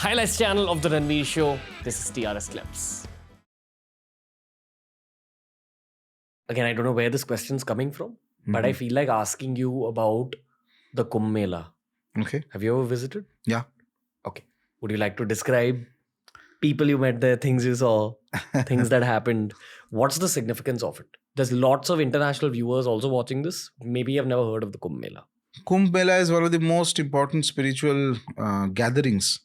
highlights channel of the Ranveer Show. This is TRS Clips. Again, I don't know where this question's coming from, but I feel like asking you about the Kumbh Mela. Okay. Have you ever visited? Yeah. Okay. Would you like to describe people you met there, things you saw, things that happened? What's the significance of it? There's lots of international viewers also watching this. Maybe you've never heard of the Kumbh Mela. Kumbh Mela is one of the most important spiritual gatherings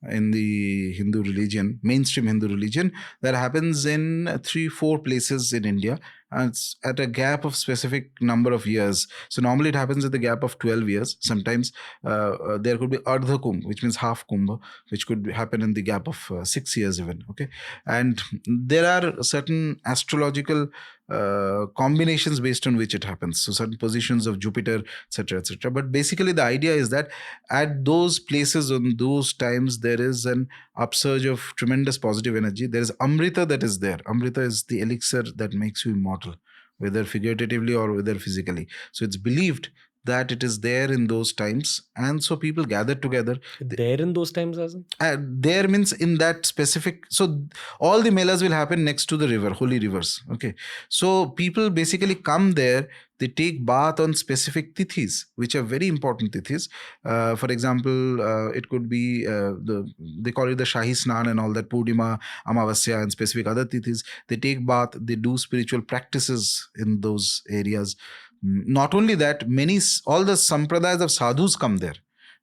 in the Hindu religion, mainstream Hindu religion, that happens in 3-4 places in India. And it's at a gap of specific number of years. So normally it happens at the gap of 12 years. Sometimes there could be Ardha Kumbh, which means half Kumbh, which could happen in the gap of 6 years even. Okay, and there are certain astrological combinations based on which it happens. So certain positions of Jupiter, etc., etc. But basically the idea is that at those places on those times there is an upsurge of tremendous positive energy. There is Amrita that is there. Amrita is the elixir that makes you immortal, whether figuratively or whether physically. So it's believed that it is there in those times, and so people gather together. There in those times, as in? There means in that specific. So all the melas will happen next to the river, holy rivers. Okay, so people basically come there. They take bath on specific tithis, which are very important tithis. For example, it could be they call it the Shahi Snan and all that, Purnima, Amavasya, and specific other tithis. They take bath. They do spiritual practices in those areas. Not only that, all the sampradayas of sadhus come there.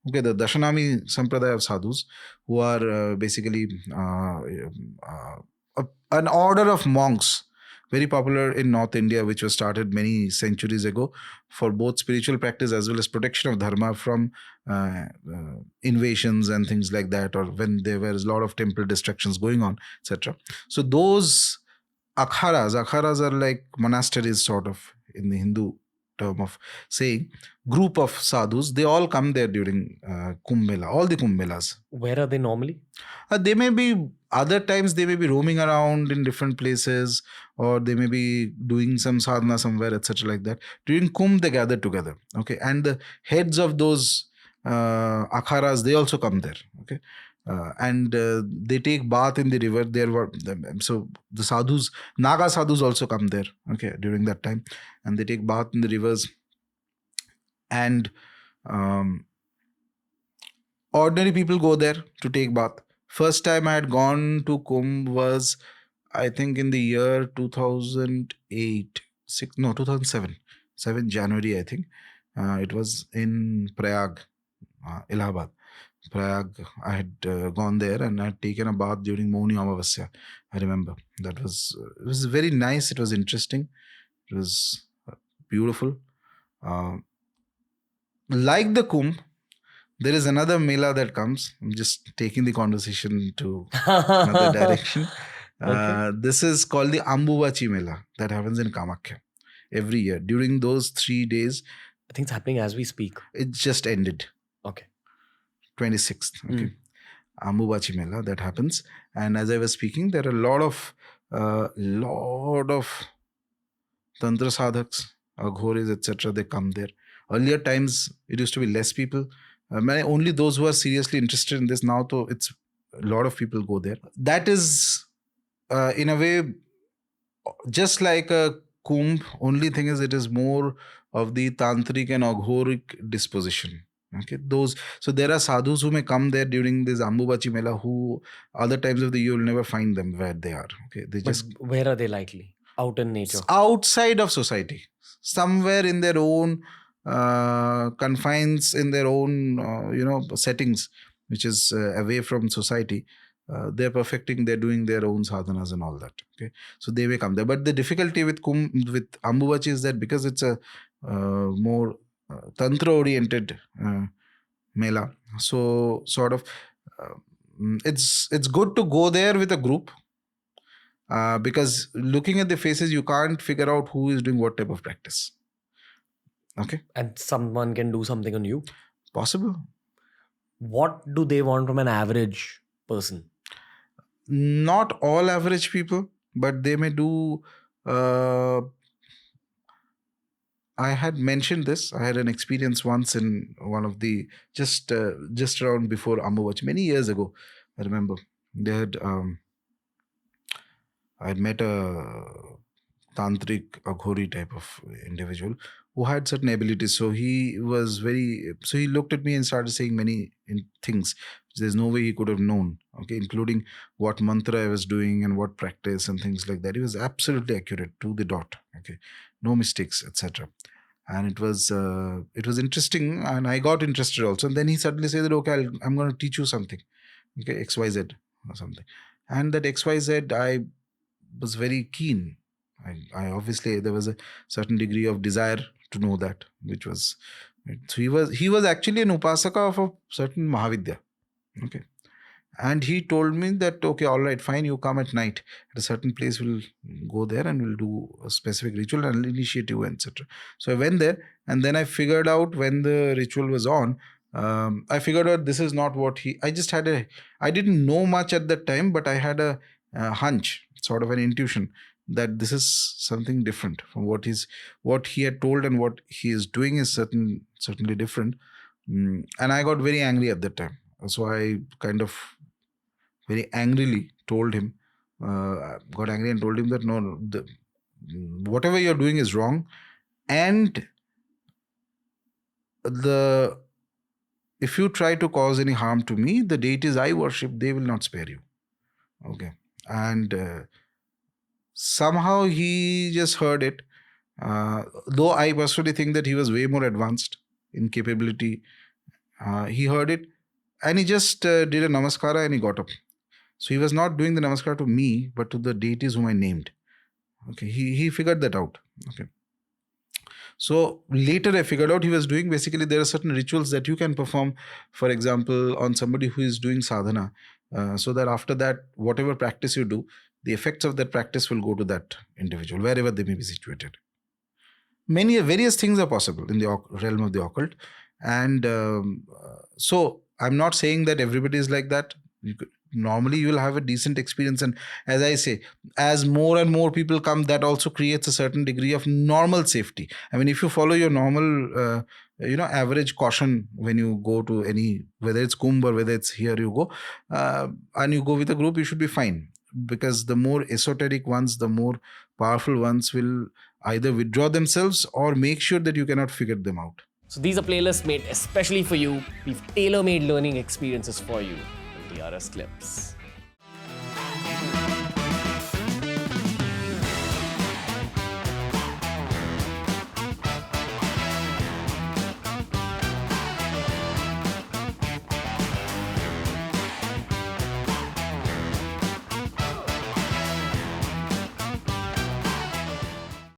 Okay, the Dashanami sampradaya of sadhus, who are basically an order of monks, very popular in North India, which was started many centuries ago for both spiritual practice as well as protection of dharma from invasions and things like that, or when there was a lot of temple destructions going on, etc. So those akharas are like monasteries, sort of, in the Hindu term of saying, group of sadhus. They all come there during Kumbh Mela, all the Kumbh Melas. Where are they normally? They may be, other times they may be roaming around in different places, or they may be doing some sadhana somewhere, etc. like that. During Kumbh, they gather together. Okay, and the heads of those akharas, they also come there. Okay. And they take bath in the river. So the sadhus, Naga sadhus also come there, okay, during that time, and they take bath in the rivers. And ordinary people go there to take bath. First time I had gone to Kumbh was, I think, in the year 2007, 7 January, I think. It was in Prayag, Allahabad. Prayag, I had gone there and I had taken a bath during Mauni Amavasya. I remember it was very nice. It was interesting. It was beautiful. Like the Kumbh, there is another Mela that comes. I'm just taking the conversation to another direction. Okay. This is called the Ambuvachi Mela that happens in Kamakhya every year. During those 3 days, I think it's happening as we speak. It just ended. Okay. 26th. Okay. Ambuvachi Mela that happens, and as I was speaking, there are a lot of Tantra sadhaks, aghoris, etc. They come there. Earlier times, it used to be less people. Only those who are seriously interested in this. Now, though, it's a lot of people go there. That is, in a way, just like a Kumbh. Only thing is, it is more of the tantric and aghoric disposition. Okay, so there are sadhus who may come there during this Ambuvachi Mela, who other times of the year you'll never find them where they are. Okay, But where are they likely? Out in nature? Outside of society, somewhere in their own confines, in their own settings, which is away from society. They're perfecting, they're doing their own sadhanas and all that. Okay, so they may come there. But the difficulty with Ambuvachi is that because it's a more tantra oriented Mela, so sort of it's good to go there with a group. Because looking at the faces, you can't figure out who is doing what type of practice. Okay. And someone can do something on you? Possible. What do they want from an average person? Not all average people, but they may do. I had mentioned this. I had an experience once in one of the just around before Ambuvachi, many years ago. I remember they had I had met a Tantric, Aghori type of individual who had certain abilities. So he looked at me and started saying many things. There's no way he could have known, okay, including what mantra I was doing and what practice and things like that. He was absolutely accurate to the dot, okay, no mistakes, etc. And it was interesting, and I got interested also. And then he suddenly said that, okay, I'm going to teach you something, okay, XYZ or something. And that XYZ, I was very keen. I obviously, there was a certain degree of desire to know that, which was, so he was actually an upasaka of a certain Mahavidya, okay. And he told me that, okay, all right, fine, you come at night at a certain place, we'll go there and we'll do a specific ritual and I'll initiate you, etc. So I went there, and then I figured out when the ritual was on, I figured out this is not what I didn't know much at that time, but I had a hunch, sort of an intuition, that this is something different from what he had told, and what he is doing is certainly different. And I got very angry at that time. So I kind of very angrily told him, got angry and told him that no, whatever you're doing is wrong, and if you try to cause any harm to me, the deities I worship, they will not spare you. Okay. And somehow he just heard it. Though I personally think that he was way more advanced in capability. He heard it, and he just did a namaskara and he got up. So he was not doing the namaskar to me, but to the deities whom I named. Okay, he figured that out. Okay. So later I figured out he was doing, basically there are certain rituals that you can perform, for example, on somebody who is doing sadhana, so that after that, whatever practice you do, the effects of that practice will go to that individual, wherever they may be situated. Various things are possible in the realm of the occult. And so I'm not saying that everybody is like that. Normally you will have a decent experience, and as I say, as more and more people come, that also creates a certain degree of normal safety. I mean, if you follow your normal average caution when you go to any, whether it's Kumbh or whether it's here you go, and you go with a group, you should be fine, because the more esoteric ones, the more powerful ones will either withdraw themselves or make sure that you cannot figure them out. So these are playlists made especially for you. We've tailor-made learning experiences for you in the RAAAZ clips.